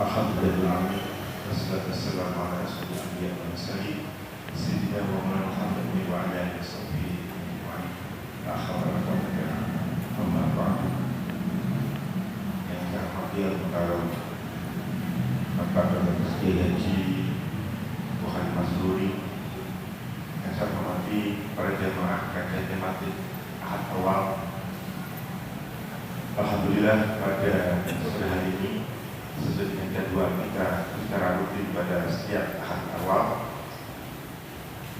Alhamdulillah, wassalatu wassalamu ala asyrofil anbiya'i wal mursalin sayyidina Muhammadin wa ala alihi washabbihi ajma'in. La haula wa la quwwata illa billah. Amma ba'du. Yang saya hormati al-mukarram Bapak Dr. Kiai Haji Muhammad Masruri, yang saya hormati para jamaah kajian tematik Ahad Awal. Alhamdulillah pada sore hari ini sesuai dengan jadwal kita secara rutin pada setiap Ahad Awal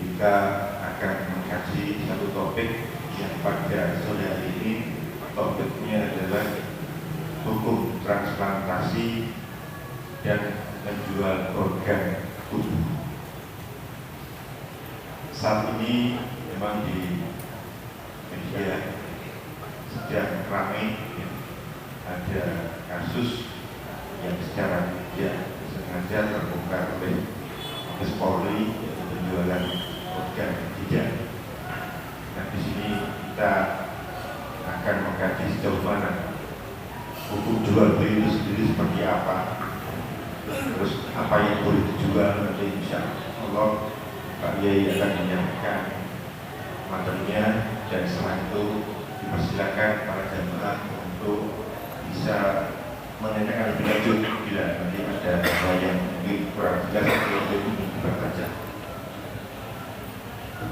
kita akan mengkaji satu topik yang pada sore hari ini topiknya adalah hukum transplantasi dan menjual organ tubuh. Saat ini memang di media sedang ramai ada kasus yang secara tidak sengaja terbongkar oleh Mabes Polri, yaitu penjualan organ tidak. Nah, di sini kita akan mengkaji sejauh mana hukum jual beli itu sendiri seperti apa, terus apa yang boleh dijual. Nanti insya Allah Pak Yai akan menyampaikan materinya, dan setelah itu dipersilakan para jamaah untuk bisa menanyakan lebih lanjut bila nanti ada hal yang mungkin kurang jelas atau lebih berkaca.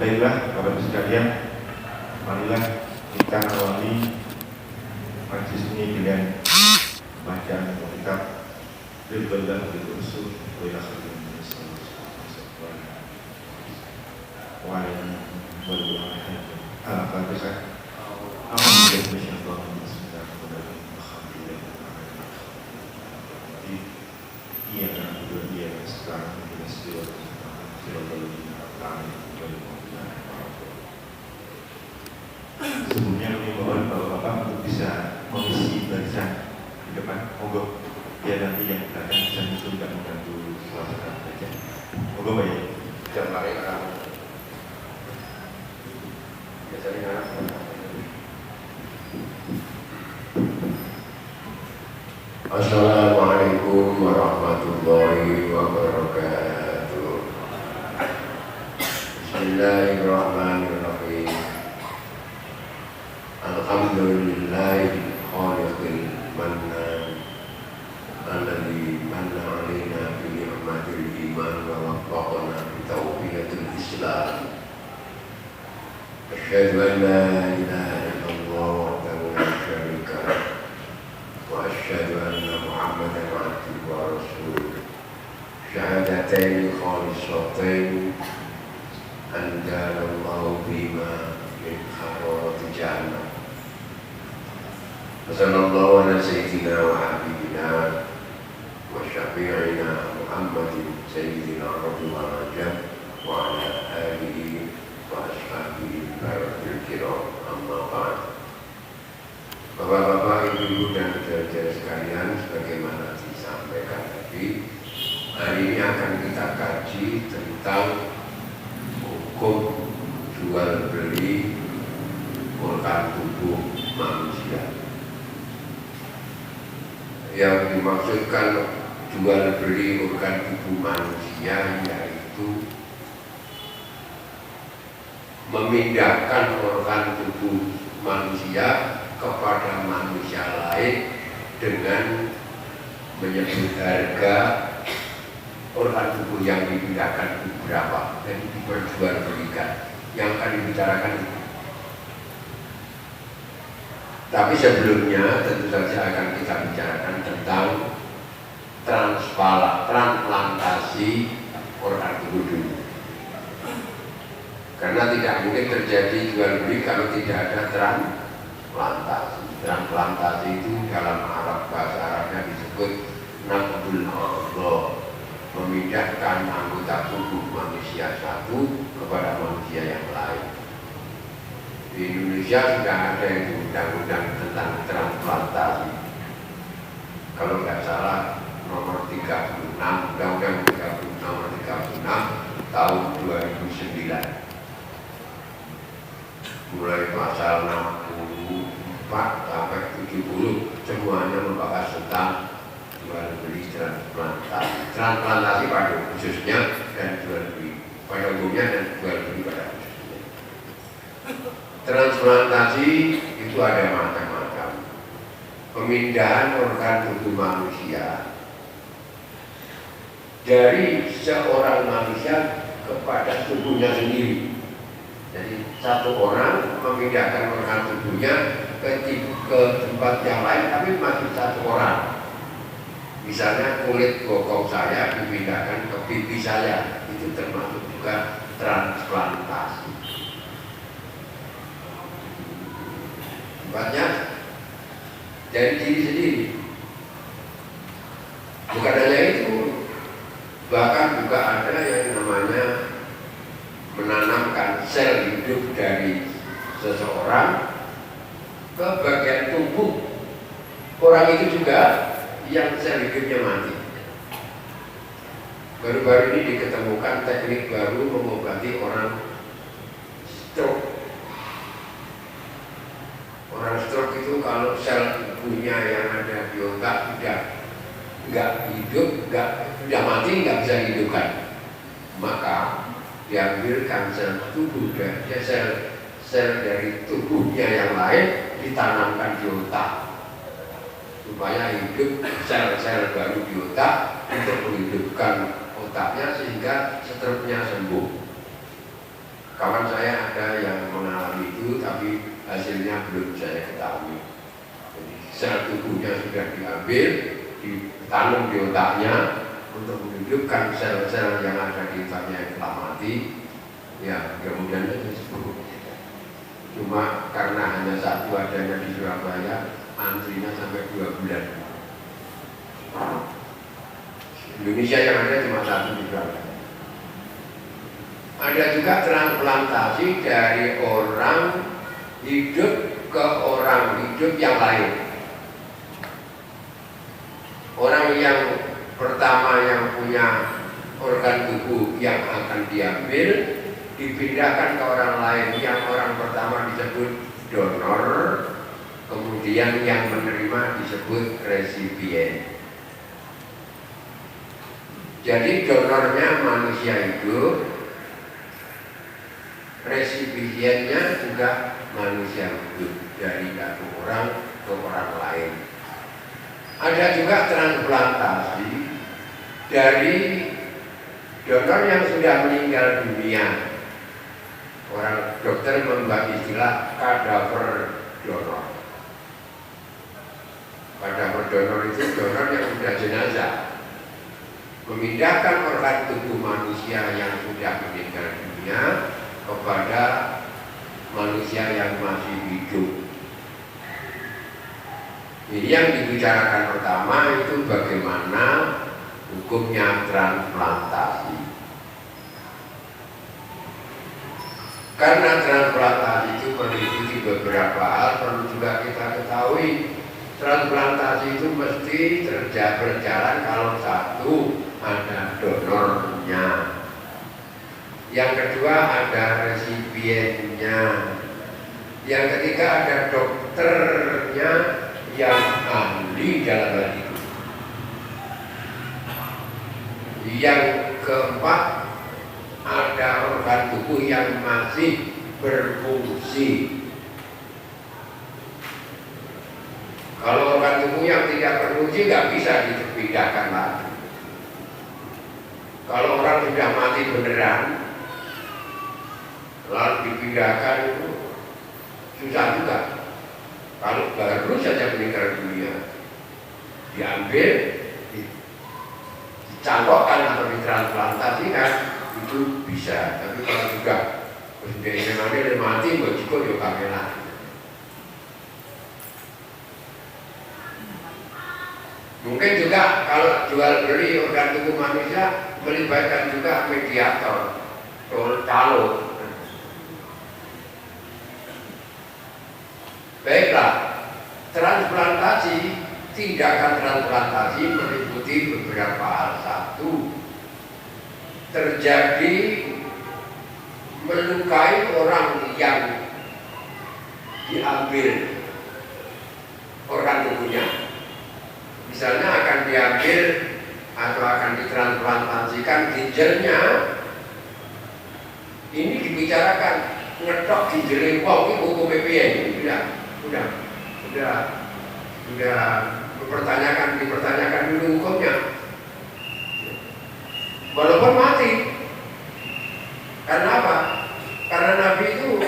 Baiklah Bapak Ibu sekalian, marilah kita awali majlis ini dengan bacaan kitab Ridwanullah bil Usul wa ila khairin nas wa Al-Fatihah. Sebelumnya kami mohon Bapak-Bapak untuk bisa mengisi barisan di depan. Monggo, ya nanti yang akan bisa muncul dan membantu suasana saja. Monggo Pak Yai. Jangan lari ke kamu. Biasanya Assalamualaikum warahmatullahi wabarakatuh. Bismillahirrahmanirrahim. Alhamdulillahi khaliqil mannan alladzi manna 'alaina bi ni'matil iman wa waffaqana bi tawfiqil Islam. Asyhadu an la ilaha illallah wahdahu la syarika lah wa asyhadu anna Muhammadan 'abduhu wa rasuluh. Syahadatain khalisatain anzalallahu bima min kharati jannah. Sallallahu ala sayyidina wa habibina wa syafi'ina Muhammadin sayyidina Rasulullah wa ala alihi wa ashabihi barakatul kiram, amma ba'd. Bapak-bapak, ibu-ibu dan saudara-saudara sekalian, sebagaimana disampaikan tadi, hari ini akan kita kaji tentang hukum jual beli organ tubuh manusia. Yang dimaksudkan jual beli organ tubuh manusia yaitu memindahkan organ tubuh manusia kepada manusia lain dengan menyebut harga organ tubuh yang dipindahkan itu berapa dan diperjualbelikan. Yang akan dibicarakan itu. Tapi sebelumnya tentu saja akan kita bicarakan tentang transplantasi organ tubuh dulu. Karena tidak mungkin terjadi jual beli kalau tidak ada transplantasi. Transplantasi itu dalam Arab, bahasa Arabnya disebut naqdul a'dha, memindahkan anggota tubuh manusia satu kepada manusia yang lain. Di Indonesia sudah ada itu undang-undang tentang transplantasi. Kalau nggak salah nomor 36, Undang-Undang 36 nomor 36 tahun 2009. Mulai pasal 64 sampai 70 semuanya membahas tentang jual beli transplantasi. Transplantasi pada khususnya dan jual beli pada umumnya dan jual beli pada khususnya. Transplantasi itu ada macam-macam. Pemindahan organ tubuh manusia dari seorang manusia kepada tubuhnya sendiri. Jadi satu orang memindahkan organ tubuhnya ke tempat yang lain, tapi masih satu orang. Misalnya kulit bokong saya dipindahkan ke pipi saya, itu termasuk juga transplantasi. Tempatnya dari diri sendiri. Bukan hanya itu, bahkan juga ada yang namanya menanamkan sel hidup dari seseorang ke bagian tubuh orang itu juga yang sel hidupnya mati. Baru-baru ini diketemukan teknik baru mengobati orang stroke. Orang stroke itu kalau sel tubuhnya yang ada di otak nggak hidup, sudah mati, nggak bisa dihidupkan, maka diambilkan sel tubuh dan sel dari tubuhnya yang lain ditanamkan di otak supaya hidup sel-sel baru di otak untuk menghidupkan otaknya sehingga stroke-nya sembuh. Kawan saya ada yang mengalami itu, tapi hasilnya belum saya ketahui. Jadi sel tubuhnya sudah diambil, ditanam di otaknya untuk menghidupkan sel-sel yang ada di otaknya yang telah mati. Ya, kemudian itu sembuh. Cuma karena hanya satu adanya di Surabaya, antrinya sampai 2 bulan. Indonesia yang ada cuma satu di Surabaya. Ada juga transplantasi dari orang hidup ke orang hidup yang lain. Orang yang pertama yang punya organ tubuh yang akan diambil dipindahkan ke orang lain. Yang orang pertama disebut donor, kemudian yang menerima disebut resipien. Jadi donornya manusia hidup, resipiennya juga manusia hidup, dari satu orang ke orang lain. Ada juga transplantasi dari donor yang sudah meninggal dunia. Orang dokter membuat istilah kadaver donor. Kadaver donor itu donor yang sudah jenazah, memindahkan organ tubuh manusia yang sudah meninggal dunia kepada manusia yang masih hidup. Ini yang dibicarakan pertama itu bagaimana hukumnya transplantasi. Karena transplantasi itu meliputi beberapa hal, perlu juga kita ketahui. Transplantasi itu mesti berjalan kalau satu ada donornya, yang kedua ada resipiennya, yang ketiga ada dokternya yang ahli dalam hal itu, yang keempat ada organ tubuh yang masih berfungsi. Kalau organ tubuh yang tidak berfungsi nggak bisa dipindahkan lagi. Kalau orang sudah mati beneran, lalu dipindahkan itu susah juga. Kalau baru saja meninggal dunia, diambil, dicangkokkan atau ditransplantasikan, itu bisa. Tapi kalau juga sudah mati, begitu ya kamelah. Mungkin juga kalau jual beli organ tubuh manusia melibatkan juga mediator, calon. Baiklah, transplantasi, tindakan transplantasi meliputi beberapa hal. Satu, terjadi melukai orang yang diambil organ tubuhnya. Misalnya akan diambil atau akan ditransplantasikan ginjalnya, ini dibicarakan ngedok ginjalnya wong itu hukum piye? Udah dipertanyakan dulu hukumnya. Walaupun mati. Karena apa? Karena Nabi itu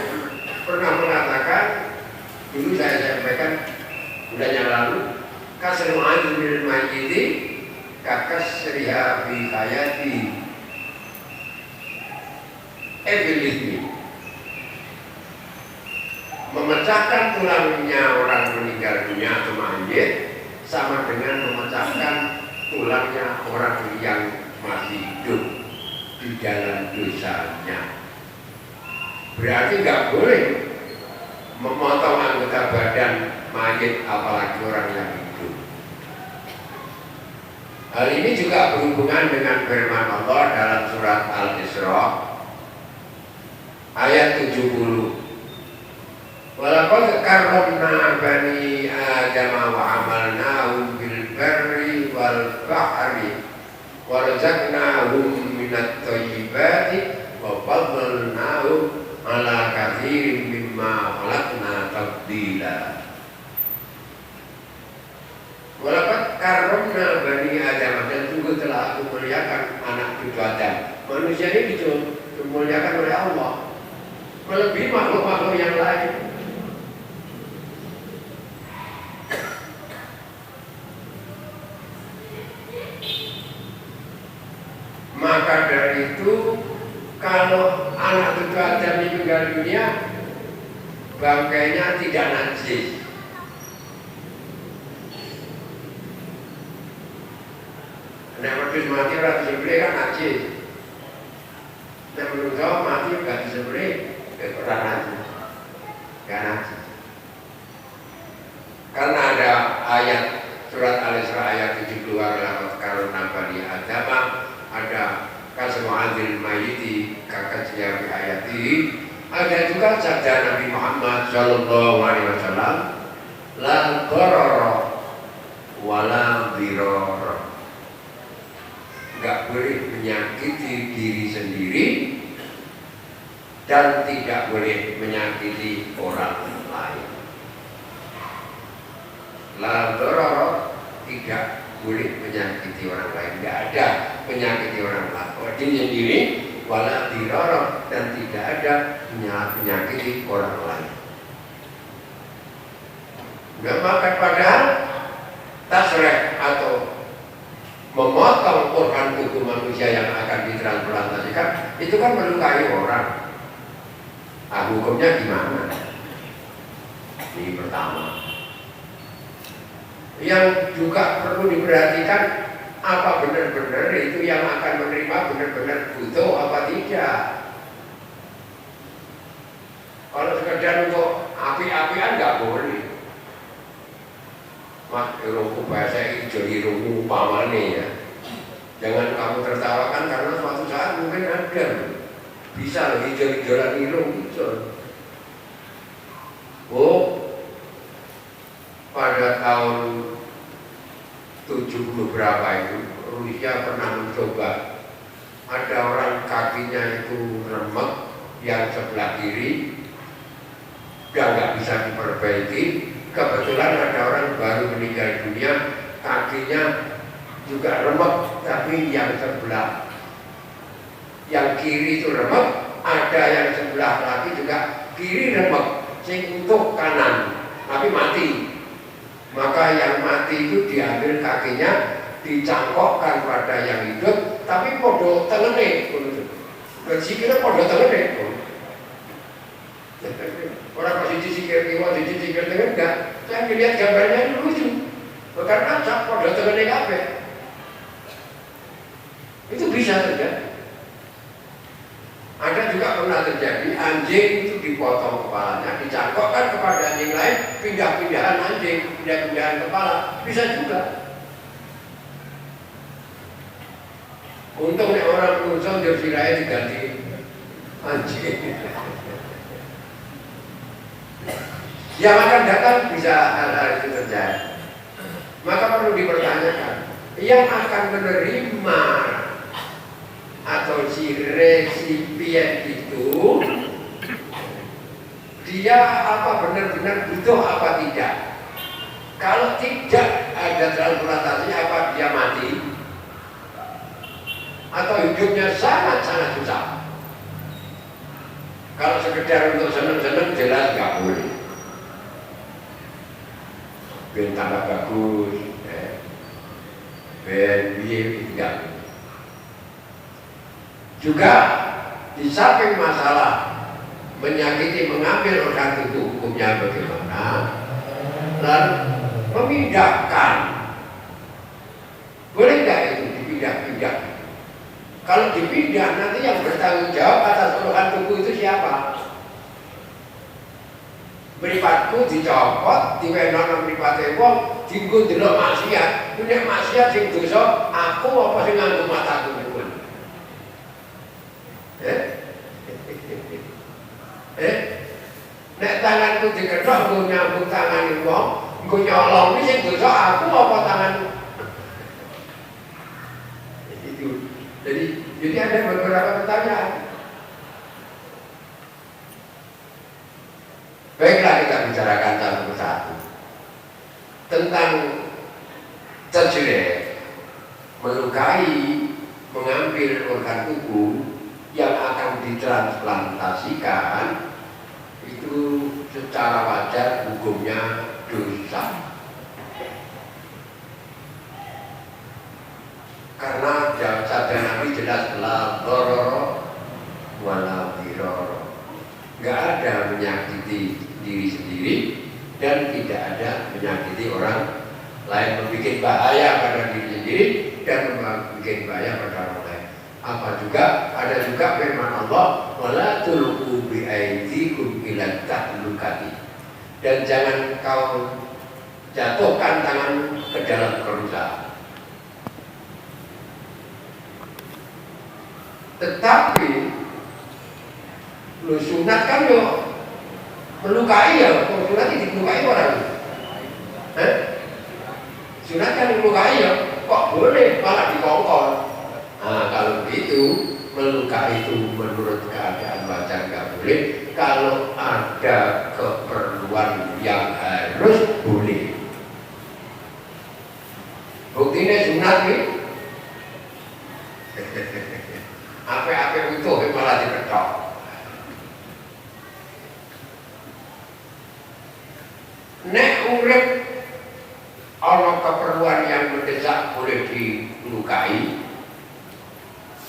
pernah mengatakan, dulu saya sampaikan bulan yang lalu, kasrul azmil mayyiti kakas riha fi hayati evilitmi. Memecahkan tulangnya orang meninggal dunia atau mayit sama dengan memecahkan tulangnya orang yang masih hidup di dalam dosanya. Berarti nggak boleh memotong anggota badan mayit apalagi orang yang hidup. Hal ini juga berhubungan dengan firman Allah dalam surat Al-Isra ayat 70. Walaqad karramna bani Adam wa amalnahum bil barri wal bahri wa razaqnahum minat thayyibati wa fadlalnahum ala katsirin mimma khalaqna tafdila. Walaqad karramna bani Adam, dan sungguh telah aku muliakan anak cucu Adam. Manusia ini dimuliakan oleh Allah melebihi makhluk-makhluk yang lain. Maka dari itu, kalau anak cucu Adam meninggal dunia, bangkainya tidak najis. Nek wedhus mati ora disembelih kan najis. Nek menungso mati enggak disembelih, ora najis. Enggak najis. Karena ada ayat surat Al-Isra ayat 72 kalau nambah Adam, ada kasmu adil mayyiti kakasya bi ayati, ada juga sabda Nabi Muhammad sallallahu alaihi wasallam, la darara wala dirara. Enggak boleh menyakiti diri sendiri dan tidak boleh menyakiti orang lain. La darara, tidak boleh menyakiti orang lain, tidak ada menyakiti orang lain diri sendiri, wala dirara, dan tidak ada menyakiti orang lain. Nggak makan, padahal tasreh atau memotong organ tubuh manusia yang akan ditransplantasikan itu kan melukai orang. Nah, hukumnya gimana? Ini pertama. Yang juga perlu diperhatikan, apa benar-benar itu yang akan menerima benar-benar butuh apa tidak. Kalau sekedar untuk api-apian nggak boleh. Mas, irungku bahasa hijau irungmu pamane ya. Jangan kamu tertawakan karena suatu saat mungkin ada bisa hijau-hijauan irung hijau. Oh, pada tahun 70 berapa itu Rusia pernah mencoba, ada orang kakinya itu remek yang sebelah kiri dan nggak bisa diperbaiki. Kebetulan ada orang baru meninggal dunia, kakinya juga remek, tapi yang sebelah yang kiri itu remek, ada yang sebelah lagi juga kiri remek, sing untuk kanan tapi mati. Maka yang mati itu diambil kakinya, dicangkokkan pada yang hidup, tapi podo tengene. Sikile podo tengene. Orang posisi sikil kiwa, posisi sikil tengen enggak. Saya melihat gambarnya itu lucu. Karena podo tengene kabeh. Itu bisa terjadi. Ada juga pernah terjadi anjing itu dipotong kepalanya, dicangkokkan kepada anjing lain, pindah-pindahan anjing, pindah-pindahan kepala, bisa juga. Untung nih orang menunjang dia sirahnya diganti anjing. Yang akan datang bisa hal-hal itu terjadi. Maka perlu dipertanyakan, yang akan menerima atau si resipien itu dia apa benar-benar butuh apa tidak. Kalau tidak ada transplantasi, apa dia mati atau hidupnya sangat-sangat susah. Kalau sekedar untuk seneng-seneng jelas nggak boleh. Ben tambah bagus, ben biye tidak. Juga di samping masalah menyakiti mengambil organ tubuh, hukumnya bagaimana? Lalu memindahkan, boleh nggak itu dipindah-pindah? Kalau dipindah nanti yang bertanggung jawab atas organ tubuh itu siapa? Mripatku dicopot, diwenono mripate wong, dienggo ndelok maksiat. Nek maksiat sing dosa, aku apa sing nganggo mataku niku? Nek tanganku diketok nggo nyambung tangane wong, nggo nyolong iki sing dosa aku apa tanganku? Itu. Jadi ada beberapa pertanyaan. Baiklah kita bicarakan satu persatu tentang terjadi melukai, mengambil organ tubuh yang akan ditransplantasikan itu secara wajar hukumnya dosa. Karena sabda Nabi jelas la dharara wala dirara. Enggak ada menyakiti diri sendiri dan tidak ada menyakiti orang lain, membuat bahaya pada diri sendiri dan membuat bahaya pada orang lain. Ada juga firman Allah, wala tulqu bi aydikum ila tahlukati. Dan jangan kau jatuhkan tangan ke dalam kerusakan. Tetapi lu sunat kan yo melukai ya, kalau sunat itu melukai orang. Sunat kan melukai ya, kok boleh malah dikongkol. Nah kalau begitu melukai itu menurut keadaan wajar nggak boleh. Kalau ada keperluan yang harus boleh. Buktinya sunat nih. Apa-apa itu malah diketok. Nek urip ana keperluan yang mendesak boleh dilukai,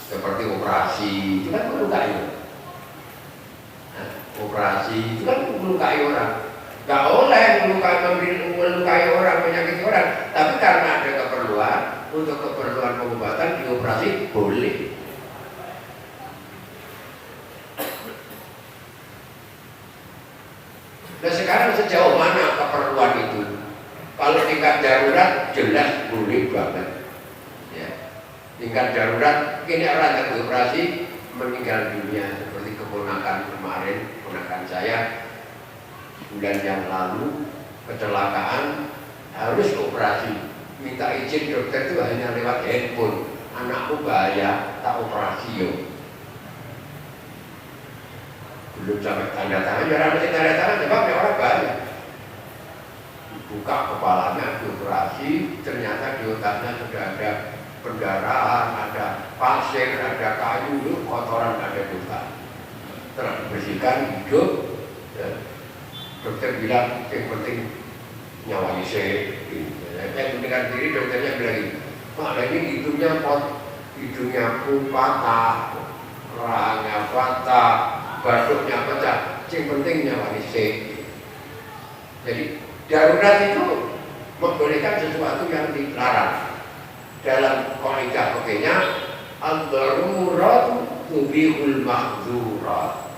seperti operasi itu kan melukai. Operasi itu kan melukai orang. Gak oleh melukai orang, menyakiti orang. Tapi karena ada keperluan, untuk keperluan pengobatan dioperasi boleh. Nah sekarang sejauh mana keperluan itu? Kalau tingkat darurat jelas boleh banget. Ya. Tingkat darurat, ini orang yang dioperasi meninggal dunia seperti keponakan kemarin, keponakan saya bulan yang lalu kecelakaan harus operasi. Minta izin dokter itu hanya lewat handphone. Anakmu bahaya, tak operasi yo. Belum sampai tanda tangan, jarang masih tanda tangan, sebabnya orang banyak. Buka kepalanya, dioperasi, ternyata di otaknya sudah ada pendarahan, ada pasir, ada kayu, kotoran ada di otak. Setelah dibersihkan, hidup, ya. Dokter bilang yang penting nyawanya sehat. Saya mendengar diri dokternya bilang, Pak, ini hidungnya pun patah, rahangnya patah, batuknya pecah, yang penting nyawanya sehat. Jadi darurat itu membolehkan sesuatu yang dilarang. Dalam kaidah fikihnya ad-darurat tubihul mahzurat.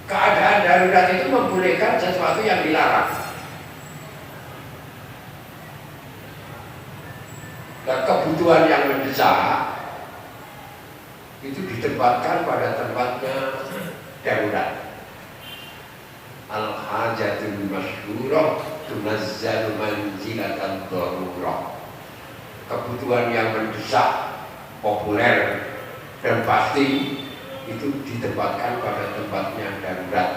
Keadaan darurat itu membolehkan sesuatu yang dilarang. Dan kebutuhan yang mendesak itu ditempatkan pada tempatnya darurat. Al-hajatul masyhurah tunazzalu manzilatan darurah. kebutuhan yang mendesak, populer, dan pasti itu ditempatkan pada tempatnya darurat.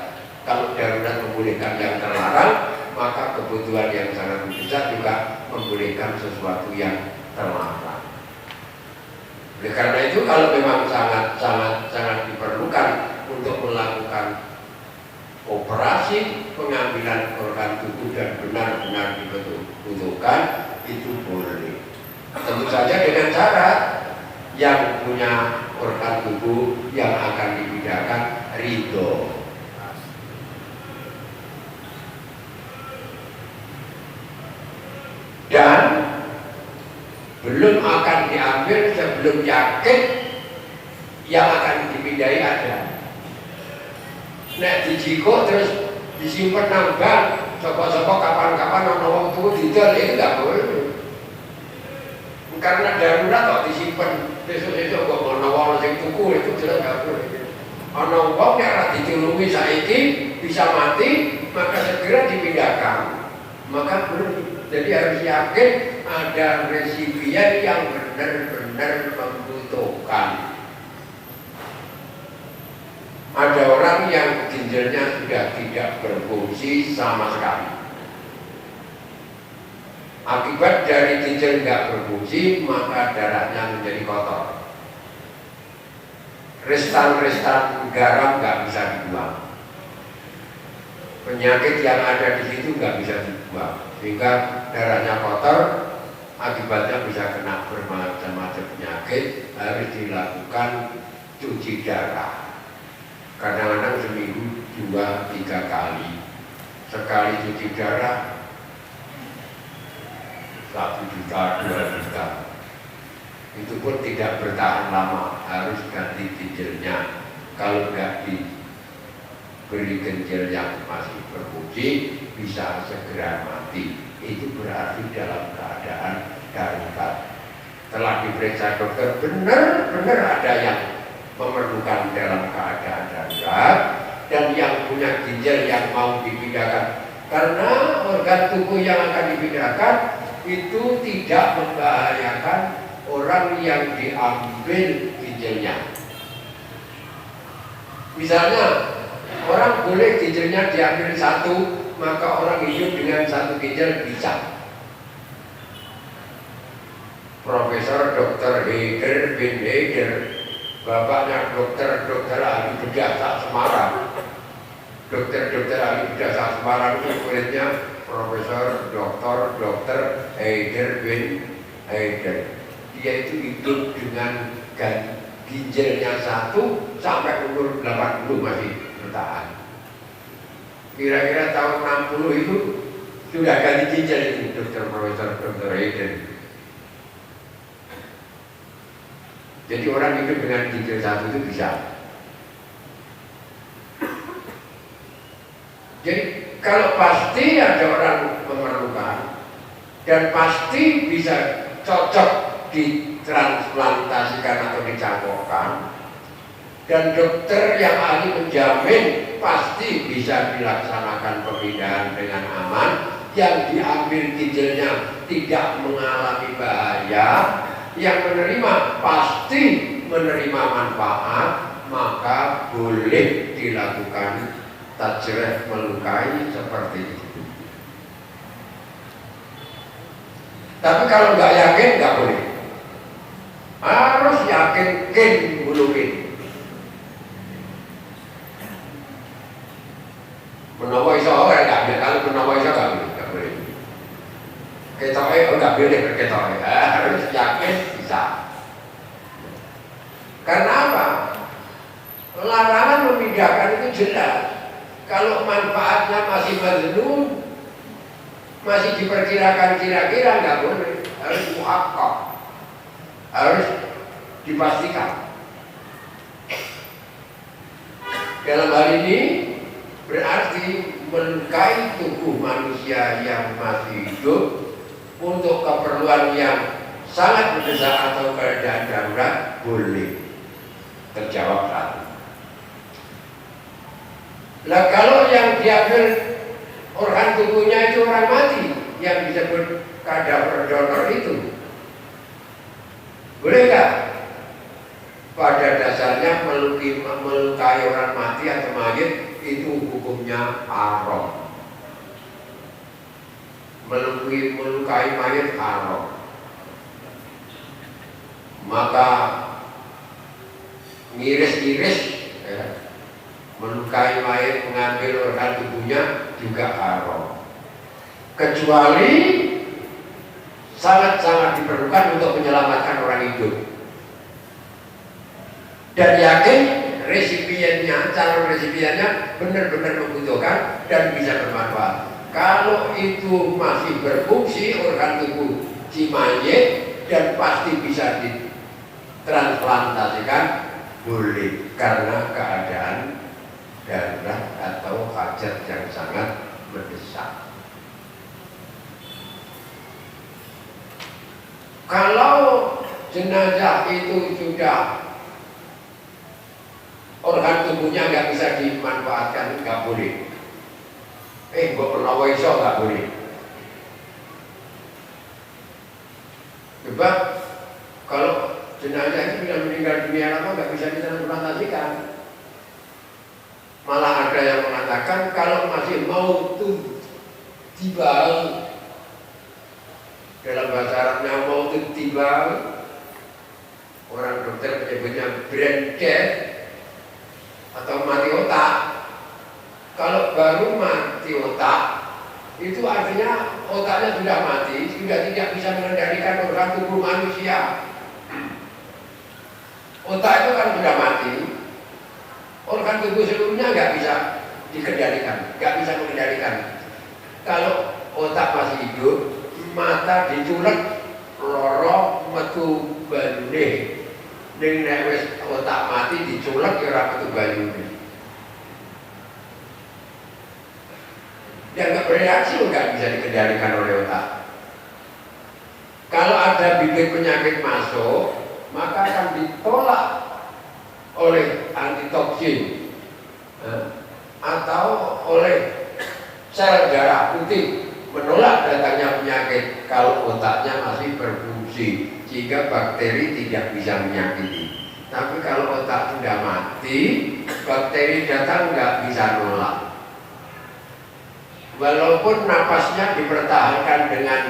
Kalau darurat membolehkan yang terlarang, maka kebutuhan yang sangat mendesak juga membolehkan sesuatu yang terlarang. Oleh karena itu, kalau memang sangat diperlukan untuk melakukan operasi pengambilan organ tubuh dan benar-benar dibutuhkan, itu boleh. Tentu saja dengan syarat yang punya organ tubuh yang akan dipindahkan ridho. Dan belum akan diambil sebelum yakin yang akan dipindahi ada. Nek dijiko terus disimpan nambah, sopok-sopok kapan-kapan ono wong tuwa didol, itu nggak boleh. Karena darurat kok disimpan, besok-besok kok ono wong sing tuku, itu jelas nggak boleh. Ono wong nek ora ditulungi saiki bisa mati, maka segera dipindahkan. Maka belum. Jadi harus yakin ada resipien yang benar-benar membutuhkan. Ada orang yang ginjalnya sudah tidak berfungsi sama sekali. Akibat dari ginjal tidak berfungsi, maka darahnya menjadi kotor. Restan-restan garam nggak bisa dibuang. Penyakit yang ada di situ nggak bisa dibuang, sehingga darahnya kotor. Akibatnya bisa kena bermacam-macam penyakit. Harus dilakukan cuci darah. Kadang-kadang seminggu 2-3 kali. Sekali cuci darah 1 juta, 2 juta. Itu pun tidak bertahan lama, harus ganti ginjalnya. Kalau nggak diberi ginjal yang masih berfungsi, bisa segera mati. Itu berarti dalam keadaan darurat. Telah diperiksa dokter, benar-benar ada yang memerlukan dalam keadaan darurat, dan yang punya ginjal yang mau dipindahkan. Karena organ tubuh yang akan dipindahkan itu tidak membahayakan orang yang diambil ginjalnya. Misalnya orang boleh ginjalnya diambil 1, maka orang hidup dengan 1 ginjal bisa. Profesor Dr. Heider bin Heider, bapaknya dokter ahli bedah Semarang. Dokter ahli bedah Semarang itu muridnya Profesor Dr. Heider bin Heider. Dia itu hidup dengan ginjalnya 1 sampai umur 80 masih bertahan. Kira-kira tahun 60 itu sudah ganti ginjal itu Profesor Dr. Heider. Jadi orang hidup dengan ginjal 1 itu bisa. Jadi kalau pasti ada orang memerlukan dan pasti bisa cocok ditransplantasikan atau dicangkokkan, dan dokter yang ahli menjamin pasti bisa dilaksanakan pemindahan dengan aman, yang diambil ginjalnya tidak mengalami bahaya, yang menerima pasti menerima manfaat, maka boleh dilakukan tajrih melukai seperti itu. Tapi kalau nggak yakin nggak boleh. Harus yakin bulukin. Menawa iso ora nggak boleh. Kalau menawa iso nggak boleh. Ketoknya nggak boleh berketoknya. Harus yakin bisa. Karena apa? Larangan memindahkan itu jelas. Kalau manfaatnya masih mazlum, masih diperkirakan kira-kira, nggak boleh. Harus muhakkak, harus dipastikan. Dalam hal ini berarti melukai tubuh manusia yang masih hidup untuk keperluan yang sangat mendesak atau keadaan darurat boleh. Terjawab satu. Lah kalau yang diambil organ tubuhnya itu orang mati, yang disebut kadaver donor itu, Boleh nggak? Pada dasarnya melukai orang mati atau mayit itu hukumnya haram. Melukai mayit haram. Maka ngiris-ngiris ya, melukai mayit, mengambil organ tubuhnya juga haram. Kecuali sangat-sangat diperlukan untuk menyelamatkan orang hidup. Dan yakin resipiennya, calon resipiennya benar-benar membutuhkan dan bisa bermanfaat. Kalau itu masih berfungsi organ tubuh si mayit dan pasti bisa ditransplantasikan, boleh karena keadaan darurat atau hajat yang sangat mendesak. Kalau jenazah itu sudah organ tubuhnya nggak bisa dimanfaatkan, nggak boleh. Gak pernah waiso nggak boleh. Sebab kalau jenazah itu sudah meninggal dunia lama nggak bisa ditransplantasikan. Malah ada yang mengatakan kalau masih mau tuh tibal, dalam bahasa Arabnya mau tuh tibal, orang dokter menyebutnya brain death atau mati otak. Kalau baru mati otak, itu artinya otaknya sudah mati, sudah tidak bisa mengendalikan organ tubuh manusia. Otak itu kan sudah mati, organ tubuh seluruhnya nggak bisa dikendalikan, nggak bisa mengendalikan. Kalau otak masih hidup, mata diculek, loro metu banyune. Ning nek wis otak mati diculek ya ora metu banyune. Yang nggak bereaksi nggak bisa dikendalikan oleh otak. Kalau ada bibit penyakit masuk, maka akan ditolak oleh antitoksin atau oleh sel darah putih, menolak datangnya penyakit kalau otaknya masih berfungsi sehingga bakteri tidak bisa menyakiti. Tapi kalau otak sudah mati, bakteri datang nggak bisa nolak. Walaupun napasnya dipertahankan dengan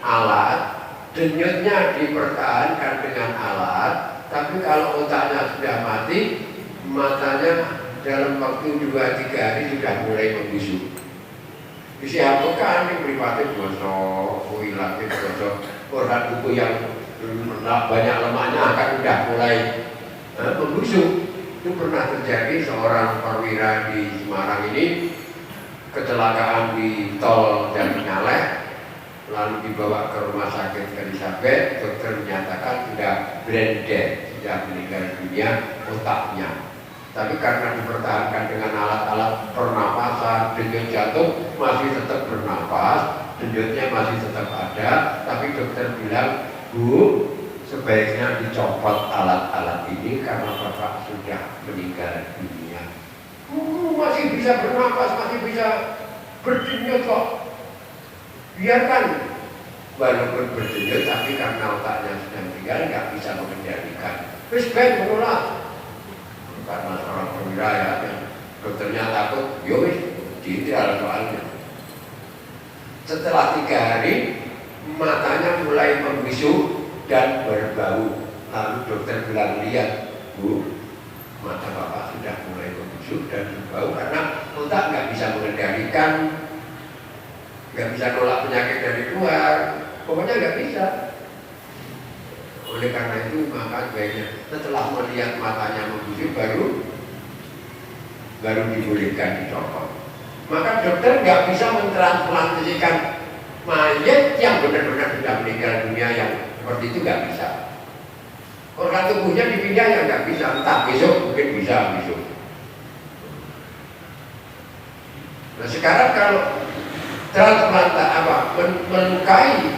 alat, denyutnya dipertahankan dengan alat, tapi kalau otaknya sudah mati, matanya dalam waktu 2-3 hari sudah mulai membusuk. Bisa apakah ini privatif gosok, wilatif gosok, organ tubuh yang banyak lemaknya akan sudah mulai membusuk. Itu pernah terjadi seorang perwira di Semarang ini kecelakaan di tol Jatingaleh, lalu dibawa ke rumah sakit Elizabeth. Dokter menyatakan sudah brain dead, sudah meninggal dunia otaknya. Tapi karena dipertahankan dengan alat-alat pernapasan, denyut jantung masih tetap bernapas, denyutnya masih tetap ada. Tapi dokter bilang, Bu, sebaiknya dicopot alat-alat ini karena Bapak sudah meninggal dunia. Masih bisa bernapas, masih bisa berdenyut kok. Biarkan, walaupun berdenyut, tapi karena otaknya sudah meninggal, nggak bisa mengendalikan. Terus baik menolak. Karena seorang perwira ya, dokternya takut, yowis, ditinggal soalnya. Setelah 3 hari, matanya mulai membusuk dan berbau. Lalu dokter bilang, lihat, Bu, mata Bapak sudah mulai membusuk dan berbau karena otak nggak bisa mengendalikan, nggak bisa nolak penyakit dari luar, pokoknya nggak bisa. Oleh karena itu maka sebaiknya setelah melihat matanya membusuk baru dibolehkan dicopot. Maka dokter nggak bisa mentransplantasikan mayat yang benar-benar sudah meninggal dunia yang seperti itu, nggak bisa. Organ tubuhnya dipindah yang nggak bisa, entah besok mungkin bisa besok. Nah sekarang kalau transplantasi melukai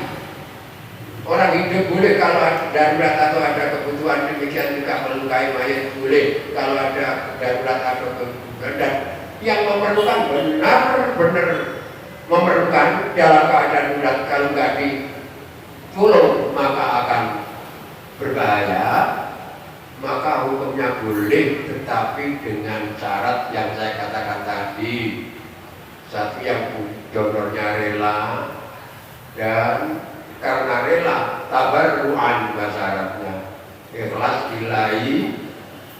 orang hidup boleh, kalau ada darurat atau ada kebutuhan, demikian juga melukai mayat boleh kalau ada darurat atau kebutuhan. Dan yang memerlukan benar-benar memerlukan dalam keadaan darurat, kalau nggak ditolong maka akan berbahaya, maka hukumnya boleh, tetapi dengan syarat yang saya katakan tadi. Satu, yang donornya rela, dan karena rela tabarruan bahasa Arabnya, ikhlas lillahi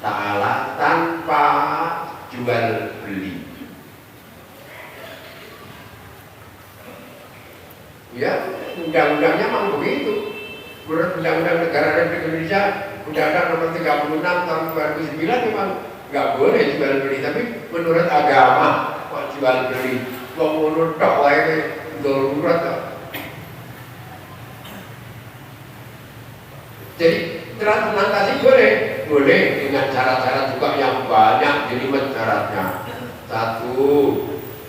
ta'ala tanpa jual beli. Ya, undang-undangnya memang begitu. Menurut Undang-Undang Negara Republik Indonesia, Undang-Undang Nomor 36 Tahun 2009 memang nggak boleh jual beli. Tapi menurut agama kok jual beli? Kok menurut tok wae darurat kok. Jadi transplantasi boleh dengan syarat-syarat juga yang banyak. Jadi syaratnya satu,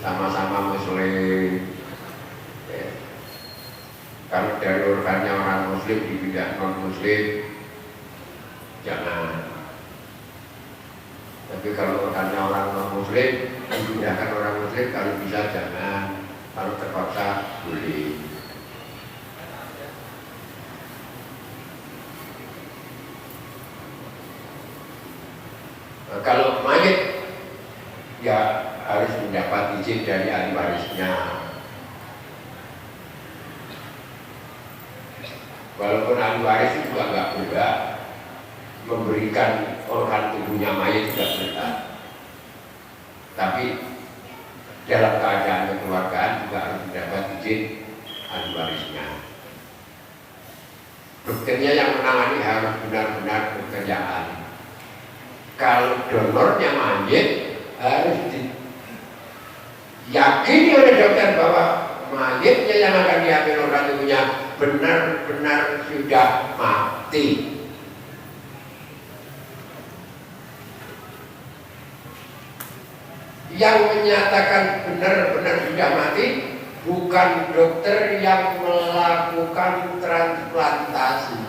sama-sama muslim. Kalau dari organnya orang muslim dipindah non muslim, jangan. Tapi kalau organnya orang non muslim dipindahkan orang muslim, kalau bisa jangan. Kalau terpaksa boleh. Nah, kalau mayat ya harus mendapat izin dari ahli warisnya. Walaupun ahli waris itu juga nggak berhak memberikan organ tubuhnya mayat, tidak berhak. Tapi dalam keadaan kekeluargaan juga harus mendapat izin ahli warisnya. Dokternya yang menangani harus benar-benar bekerja ahli. Kalau donornya mayat harus diyakini oleh dokter bahwa mayatnya yang akan diambil organ tubuhnya benar-benar sudah mati. Yang menyatakan benar-benar sudah mati bukan dokter yang melakukan transplantasi.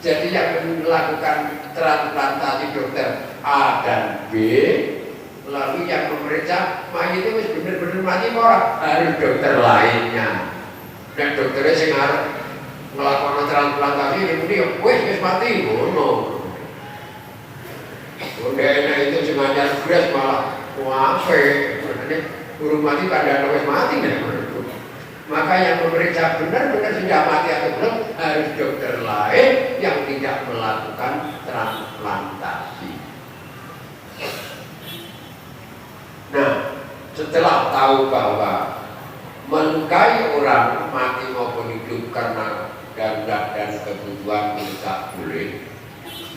Jadi yang melakukan transplantasi dokter A dan B, lalu yang memeriksa mayat itu benar-benar mati harus dokter lainnya. Dan dokternya sing arep nglakoni transplantasi ini wis mati ngono. Udah itu sing anyar beras malah wae. Berarti burung mati pada wis mati nih. Maka yang memeriksa benar-benar sudah mati atau belum harus dokter lain yang tidak melakukan transplantasi. Nah, setelah tahu bahwa melukai orang mati maupun hidup karena darurat dan kebutuhan tidak boleh.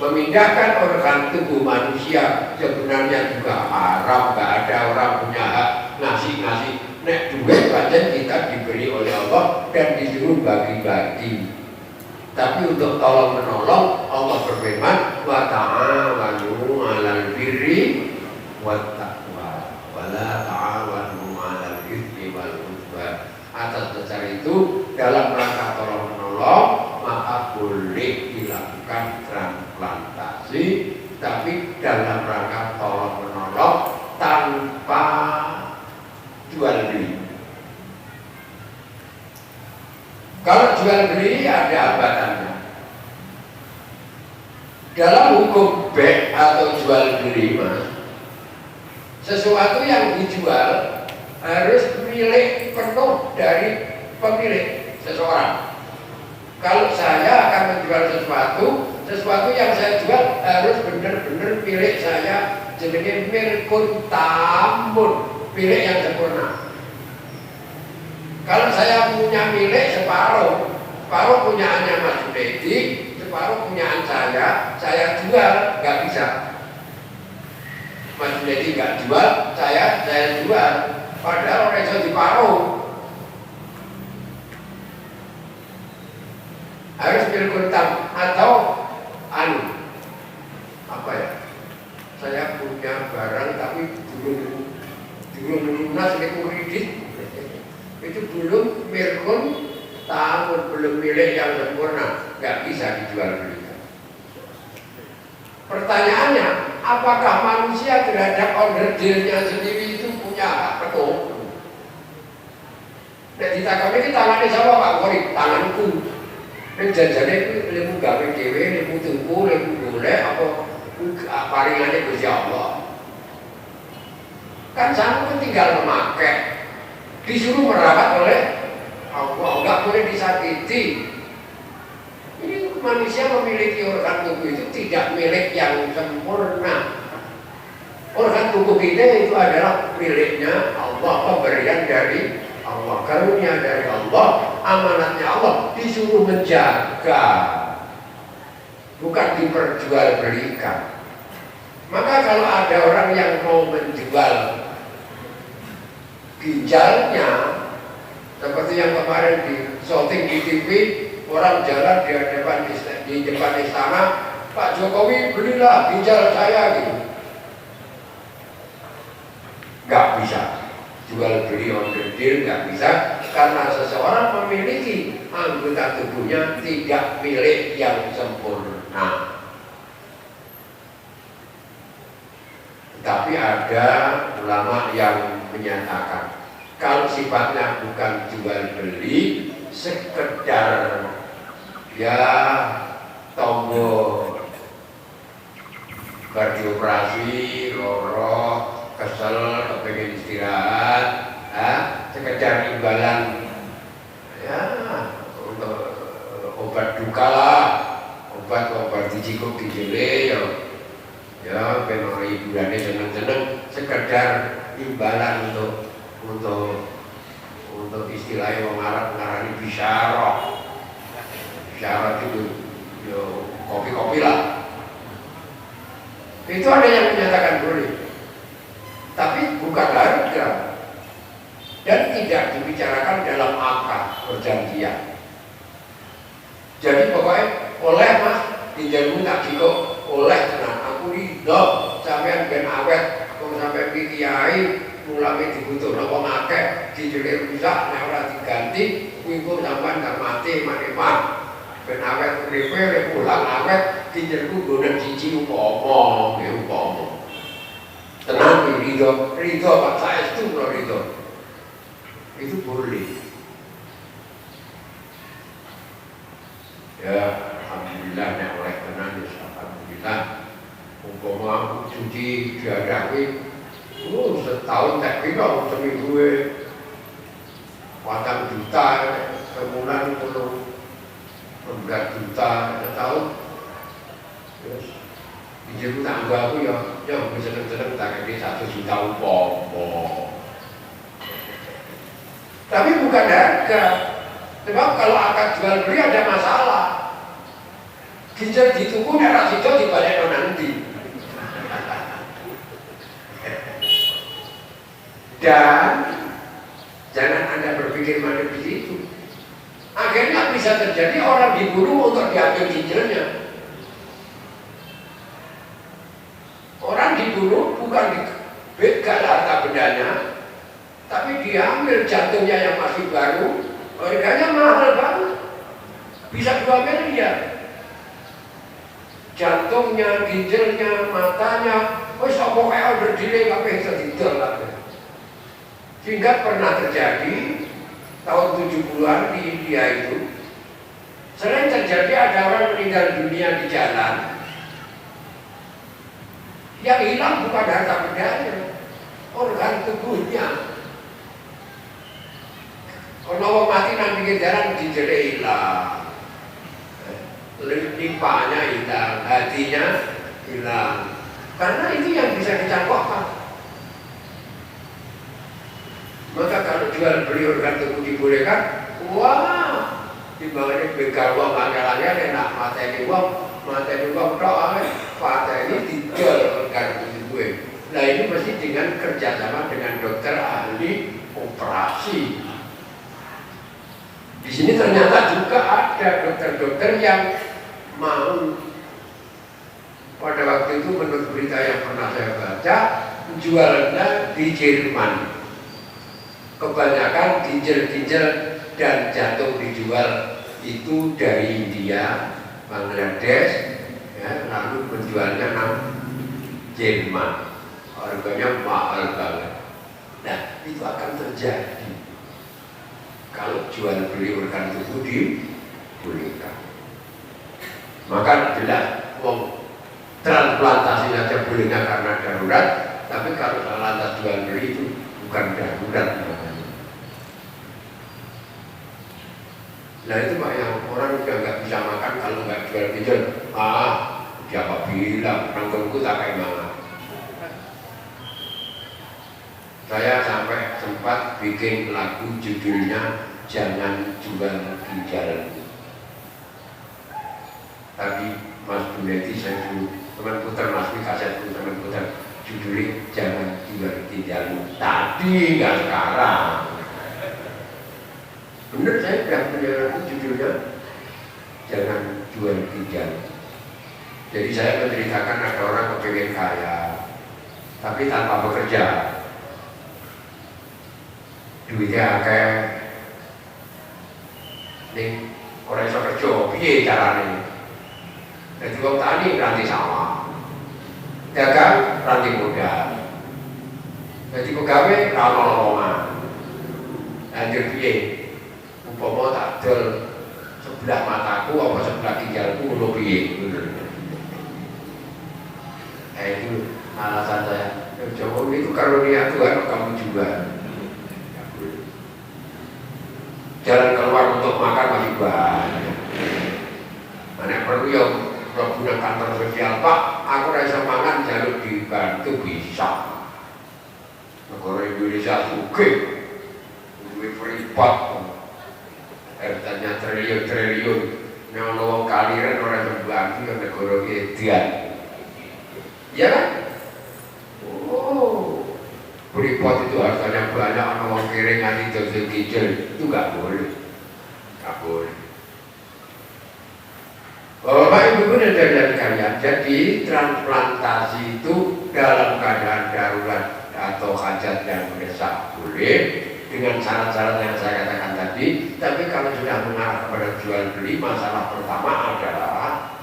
Memindahkan organ tubuh manusia sebenarnya juga haram. Gak ada orang punya hak ngasih-ngasih. Nek duit saja kita diberi oleh Allah dan disuruh bagi-bagi. Tapi untuk tolong menolong, Allah berfirman, wa ta'awanu 'alal birri wat taqwa wa la ta'awanu 'alal itsmi wal 'udwan. Atas dasar itu, dalam rangka tolong menolong, maka boleh dilakukan transplantasi, tapi dalam rangka tolong menolong tanpa jual beli. Kalau jual beli ada hambatannya. Dalam hukum bek atau jual beli, Mas, sesuatu yang dijual harus milik penuh dari pemilik seseorang. Kalau saya akan menjual sesuatu yang saya jual harus benar-benar milik saya, jenenge milkun tamun, milik yang sempurna. Kalau saya punya milik separuh punyaannya Mas Junedi, separuh punyaan saya jual, nggak bisa. Mas Junedi nggak jual, saya jual. Padahal orang itu diparuh. Harus milkun tam atau apa ya? Saya punya barang tapi belum lunas kredit. Itu belum milkun tahun, belum milik yang sempurna, nggak bisa dijual belikan. Pertanyaannya, apakah manusia terhadap order dealnya sendiri itu punya hak penuh? Dan ditakoni ini tangannya siapa Pak Gori? Tanganku. Nek jajane kuwi lemu gawe dhewe, lemu tuku, lemu golek apa paringane Gusti Allah. Kan sampeyan tinggal memakai, disuruh merawat oleh Allah, enggak boleh disakiti. Ini manusia memiliki organ tubuh itu tidak milik yang sempurna. Organ tubuh kita itu adalah miliknya Allah, pemberian dari Allah, karunia dari Allah, amanatnya Allah, disuruh menjaga, bukan diperjualbelikan. Maka kalau ada orang yang mau menjual ginjalnya, seperti yang kemarin di shooting di TV, orang jalan di depan istana, Pak Jokowi belilah ginjal saya gitu. Nggak bisa, jual beli order deal nggak bisa, karena seseorang memiliki anggota tubuhnya tidak milik yang sempurna. Tapi ada ulama yang menyatakan kalau sifatnya bukan jual beli, sekedar ya tombol berdioperasi, loro, kesel, kepengen istirahat, sekedar imbalan ya untuk obat duka lah, obat dicikup dijele ya memang hiburannya seneng-seneng, sekedar imbalan untuk istilahnya orang Arab ngarani bisyarah itu yo kopi-kopi lah. Itu ada yang menyatakan boleh, tapi bukan harga dan tidak dibicarakan dalam akad perjanjian. Jadi pokoknya oleh mas ginjalmu tak jiko oleh tenang, aku ridho sampean ben awet, kok sampai kiai mulai dibutuhno wong akeh dijelir rusak nek ora diganti kuwi kok sampean gak mati maneh ben awet uripe lek ulang awet ginjalku golek siji upama nggih upama tenang ridho Pak saestu ridho itu boleh ya. Alhamdulillah nek oleh tenan ya alhamdulillah. Umpama aku cuci diadahi setahun tak kira seminggu 4 juta, sebulan 14 juta setahun. Terus dijeru tangga aku ya bisa seneng-seneng tak kira 1 juta umpama. Tapi bukan harga. Sebab kalau akad jual beli ada masalah. Ginjal dituku nek ra sida dibalekno nanti. Dan jangan Anda berpikir macam begitu. Akhirnya bisa terjadi orang dibunuh untuk diambil ginjalnya. Orang dibunuh bukan dibegal harta bendanya, tapi diambil jantungnya yang masih baru, harganya mahal banget, bisa 2 miliar. Jantungnya, ginjalnya, matanya, wis apa kayak order delay kabeh iso didol lah. Sehingga pernah terjadi tahun 70-an di India itu, selain terjadi ada orang meninggal dunia di jalan, yang hilang bukan harta bendanya, organ tubuhnya. Kalau orang mati nang pinggir jalan dijelek hilang, limpahnya hilang, hatinya hilang, karena itu yang bisa dicangkokkan. Maka kalau jual beli organ tubuh dibolehkan, wah, timbangannya begal uang angel-angel enak mateni uang tok mateni dijual organ tubuh. Nah ini mesti dengan kerjasama dengan dokter ahli operasi. Di sini ternyata juga ada dokter-dokter yang mau pada waktu itu menurut berita yang pernah saya baca jualnya di Jerman. Kebanyakan ginjal-ginjal dan jantung dijual itu dari India, Bangladesh, ya, lalu menjualnya Jerman, harganya mahal banget. Nah itu akan terjadi kalau jual beli organ tubuh dibolehkan. Maka jelas transplantasi saja bolehnya karena darurat, tapi kalau lantas jual beli itu bukan darurat namanya. Nah itu Pak, yang orang udah nggak bisa makan kalau nggak jual ginjal. Siapa bilang nangkungku tak kayak mana? Saya sampai sempat bikin lagu judulnya Jangan Jual Ginjal. Tadi Mas Buneti saya dulu teman putar Mas Wi kasetku teman putar judulnya Jangan Jual Ginjal. Tadi nggak sekarang. Bener saya sudah punya lagu judulnya Jangan Jual Ginjal. Jadi saya menceritakan ada orang kepengen kaya tapi tanpa bekerja. Duitnya akeh ning ora iso kerja, piye carane? Dadi wong tani ranti sawah, dagang ranti modal, jadi pegawai ra ono lowongan. Lanjut piye? Umpama tak dol sebelah mataku apa sebelah ginjalku ngono piye? Itu alasan saya. Jokowi itu karunia Tuhan kamu juga. Jalan keluar untuk makan masih banyak. Mana perlu yang guna kantor sosial, Pak, aku rasa makan jalur dibantu bisa. Negara Indonesia sugih, duit privat, hartanya triliun-triliun. Yang orang kaliran orang membantu yang negara edian. Ya kan? Freeport itu harganya banyak, orang kirim nanti dosen ginjal itu nggak boleh, nggak boleh. Bapak Ibu dan kalian, jadi transplantasi itu dalam keadaan darurat atau hajat yang mendesak boleh dengan syarat-syarat yang saya katakan tadi. Tapi kalau sudah mengarah kepada jual beli, masalah pertama adalah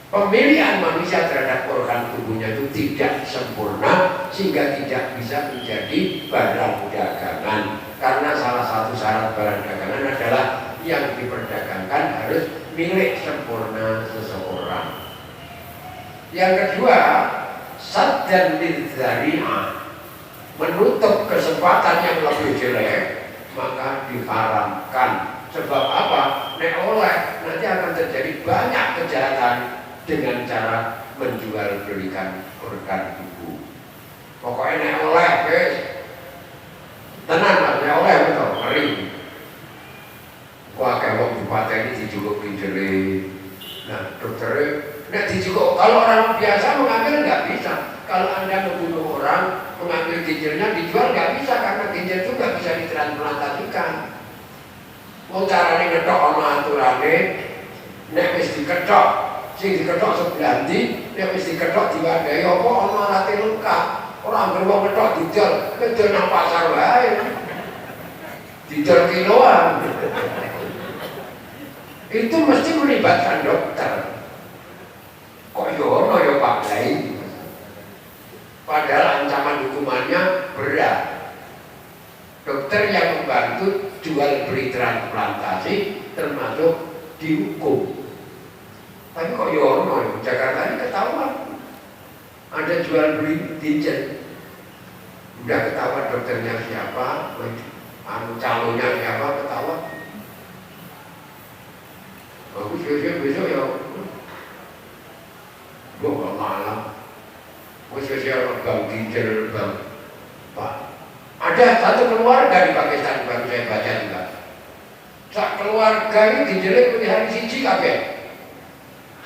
pemilihan manusia terhadap organ tubuhnya itu tidak sempurna sehingga tidak bisa menjadi barang dagangan. Karena salah satu syarat barang dagangan adalah yang diperdagangkan harus milik sempurna seseorang. Yang kedua, saddan lidzari'ah, menutup kesempatan yang lebih jelek, maka diharamkan. Sebab apa? Nek oleh nanti akan terjadi banyak kejahatan dengan cara menjual belikan organ tubuh. Pokoknya nek oleh guys, tenan mas, nek oleh betul, ngeri. Wah kayak wong dipateni dijukuk ginjale. Nah dokternya nek dijukuk, kalau orang biasa mengambil nggak bisa. Kalau Anda membunuh orang, mengambil ginjalnya dijual nggak bisa karena ginjal itu nggak bisa ditransplantasikan. Mau caranya ngetok ono aturane, nek wis diketok, sing diketok sebelah ndi, nek wis diketok diwadai apa ono alate lengkap. Ora ambil wong ketok didol, kedol nang pasar wae. Didol kiloan. Itu mesti melibatkan dokter. Kok yo ono yo Pak Kiai. Padahal ancaman hukumannya berat. Dokter yang membantu jual beli transplantasi termasuk dihukum. Tapi kok yo ono, Jakarta ini ketahuan ada jual beli ginjal. Udah ketahuan dokternya siapa, calonnya siapa ketahuan. Bagus besok ya. Gua nggak malam. Khususnya bang ginjal bang Pak. Ada satu keluarga di Pakistan baru saya baca juga. Sak keluarga ini ginjalnya punya hari siji kabeh.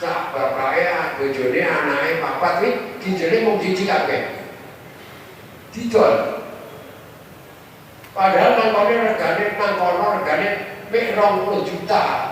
Sak bapaknya, bojone, anaknya, papat ini ginjalnya mau siji kabeh. Didol. Padahal nang kono regane mek 20 juta.